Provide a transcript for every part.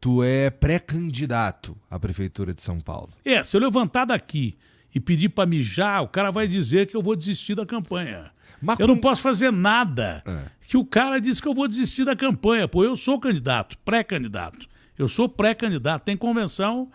Tu é pré-candidato à Prefeitura de São Paulo. Se eu levantar daqui e pedir para mijar, o cara vai dizer que eu vou desistir da campanha. Mas eu não posso fazer nada que o cara disse que eu vou desistir da campanha. Pô, eu sou candidato, pré-candidato. Eu sou pré-candidato. Tem convenção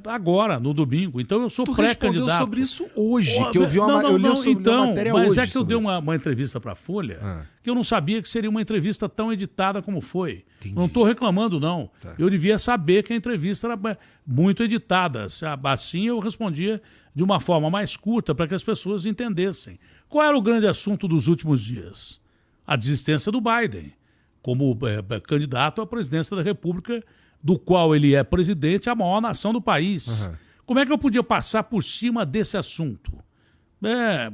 agora, no domingo. Então eu sou pré-candidato. Tu respondeu sobre isso hoje, que eu vi uma matéria mas hoje. É que eu dei uma entrevista para a Folha que eu não sabia que seria uma entrevista tão editada como foi. Entendi. Não estou reclamando, não. Tá. Eu devia saber que a entrevista era muito editada. Assim eu respondia de uma forma mais curta para que as pessoas entendessem. Qual era o grande assunto dos últimos dias? A desistência do Biden como candidato à presidência da República, do qual ele é presidente, a maior nação do país. Como é que eu podia passar por cima desse assunto?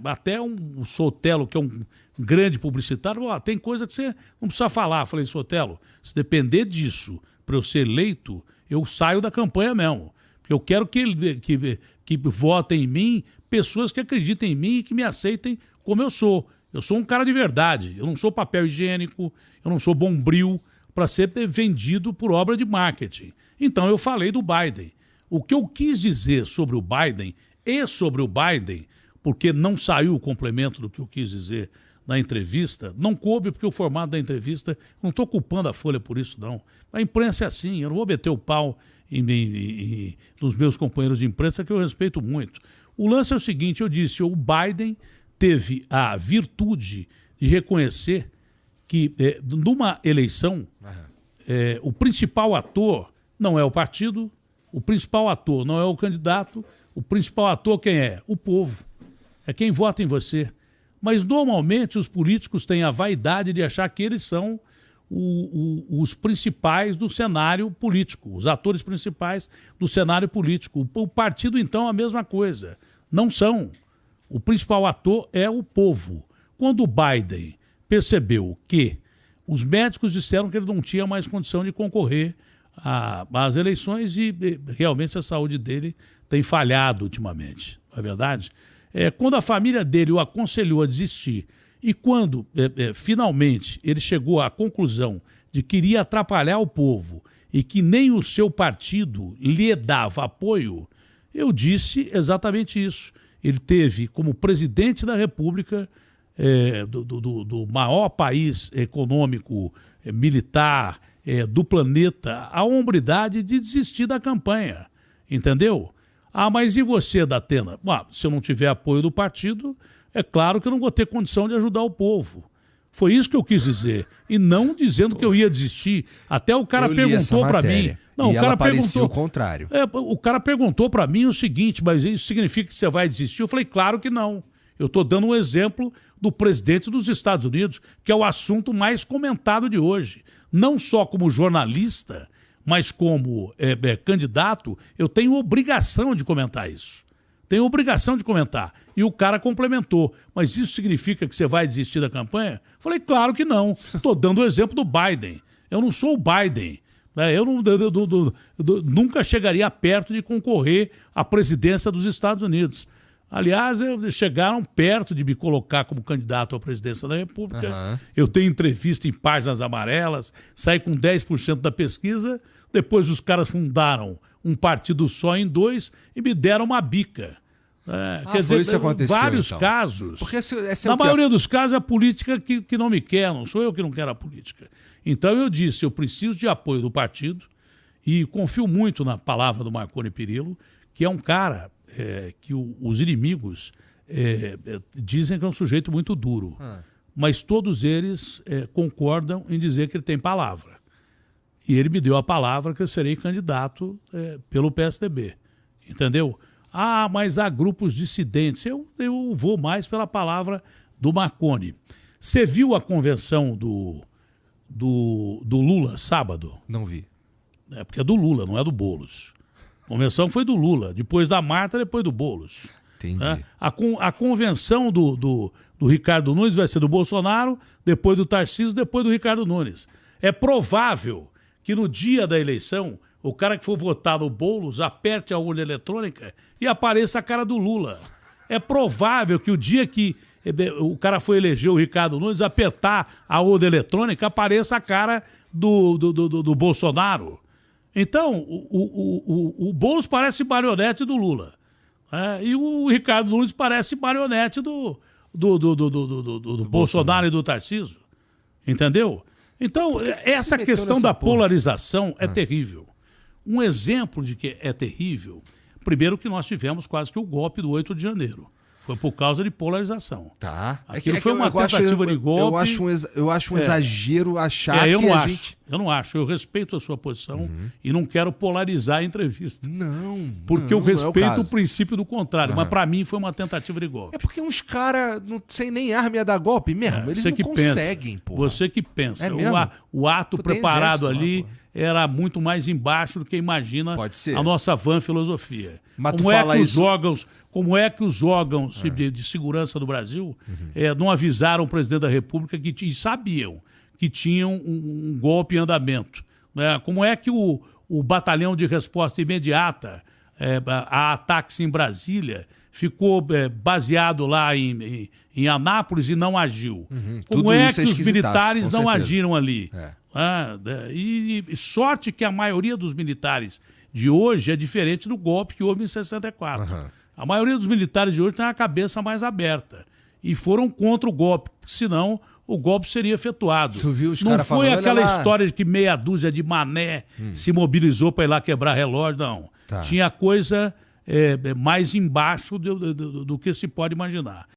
Até o Sotelo, que é um grande publicitário, falou, tem coisa que você não precisa falar. Eu falei, Sotelo, se depender disso para eu ser eleito, eu saio da campanha mesmo. Porque eu quero que votem em mim pessoas que acreditem em mim e que me aceitem como eu sou. Eu sou um cara de verdade. Eu não sou papel higiênico, eu não sou bombril para ser vendido por obra de marketing. Então eu falei do Biden. O que eu quis dizer sobre o Biden porque não saiu o complemento do que eu quis dizer na entrevista, não coube porque o formato da entrevista, não estou culpando a Folha por isso, não. A imprensa é assim, eu não vou meter o pau nos meus companheiros de imprensa, que eu respeito muito. O lance é o seguinte, eu disse, o Biden teve a virtude de reconhecer que numa eleição, o principal ator não é o partido, o principal ator não é o candidato, o principal ator quem é? O povo. É quem vota em você. Mas normalmente os políticos têm a vaidade de achar que eles são os principais do cenário político, os atores principais do cenário político. O partido, então, é a mesma coisa. Não são. O principal ator é o povo. Quando o Biden percebeu que os médicos disseram que ele não tinha mais condição de concorrer às eleições e realmente a saúde dele tem falhado ultimamente, não é verdade? Quando a família dele o aconselhou a desistir e quando finalmente ele chegou à conclusão de que iria atrapalhar o povo e que nem o seu partido lhe dava apoio, eu disse exatamente isso. Ele teve como presidente da República do maior país econômico, militar do planeta, a hombridade de desistir da campanha, entendeu? Mas e você, Datena? Se eu não tiver apoio do partido, é claro que eu não vou ter condição de ajudar o povo. Foi isso que eu quis dizer. E não dizendo que eu ia desistir. Até o cara perguntou para mim. Não, e o cara perguntou o contrário. O cara perguntou para mim o seguinte, mas isso significa que você vai desistir? Eu falei, claro que não. Eu estou dando um exemplo do presidente dos Estados Unidos, que é o assunto mais comentado de hoje. Não só como jornalista, mas como candidato, eu tenho obrigação de comentar isso. Tenho obrigação de comentar. E o cara complementou. Mas isso significa que você vai desistir da campanha? Falei, claro que não. Estou dando o exemplo do Biden. Eu não sou o Biden. Eu nunca chegaria perto de concorrer à presidência dos Estados Unidos. Aliás, chegaram perto de me colocar como candidato à presidência da República. Eu tenho entrevista em páginas amarelas, saí com 10% da pesquisa, depois os caras fundaram um partido só em 2 e me deram uma bica. Quer dizer, isso aconteceu, vários então. casos. Porque na maioria dos casos é a política que não me quer, não sou eu que não quero a política. Então eu disse, eu preciso de apoio do partido e confio muito na palavra do Marconi Perillo, que é um cara que os inimigos dizem que é um sujeito muito duro. Mas todos eles concordam em dizer que ele tem palavra. E ele me deu a palavra que eu serei candidato pelo PSDB. Entendeu? Mas há grupos dissidentes. Eu vou mais pela palavra do Marconi. Você viu a convenção do Lula sábado? Não vi. Porque é do Lula, não é do Boulos. A convenção foi do Lula, depois da Marta, depois do Boulos. Entendi. A convenção do Ricardo Nunes vai ser do Bolsonaro, depois do Tarcísio, depois do Ricardo Nunes. É provável que no dia da eleição, o cara que for votar no Boulos aperte a urna eletrônica e apareça a cara do Lula. É provável que o dia que o cara for eleger o Ricardo Nunes, apertar a urna eletrônica, apareça a cara do Bolsonaro. Então, o Boulos parece marionete do Lula. E o Ricardo Nunes parece marionete do Bolsonaro e do Tarcísio. Entendeu? Então, essa questão da polarização é terrível. Um exemplo de que é terrível, primeiro que nós tivemos quase que o golpe do 8 de janeiro. Foi por causa de polarização. Tá. Aquilo foi uma tentativa de golpe. Eu acho um exagero achar que eu não acho. Eu respeito a sua posição e não quero polarizar a entrevista. Não. Porque eu respeito o princípio do contrário. Mas para mim foi uma tentativa de golpe. É porque uns caras sem nem arma ia dar golpe mesmo. Eles não conseguem, pô. Você que pensa. O ato preparado ali era muito mais embaixo do que imagina a nossa vã filosofia. Mas Como é que os órgãos de segurança do Brasil não avisaram o presidente da República e sabiam que tinham um golpe em andamento? Né? Como é que o batalhão de resposta imediata a ataques em Brasília ficou baseado lá em Anápolis e não agiu? Como é que os militares não agiram ali? E sorte que a maioria dos militares de hoje é diferente do golpe que houve em 64. A maioria dos militares de hoje tem a cabeça mais aberta e foram contra o golpe, senão o golpe seria efetuado. Tu viu os não foi falando, aquela história de que meia dúzia de mané se mobilizou para ir lá quebrar relógio, não. Tinha coisa mais embaixo do que se pode imaginar.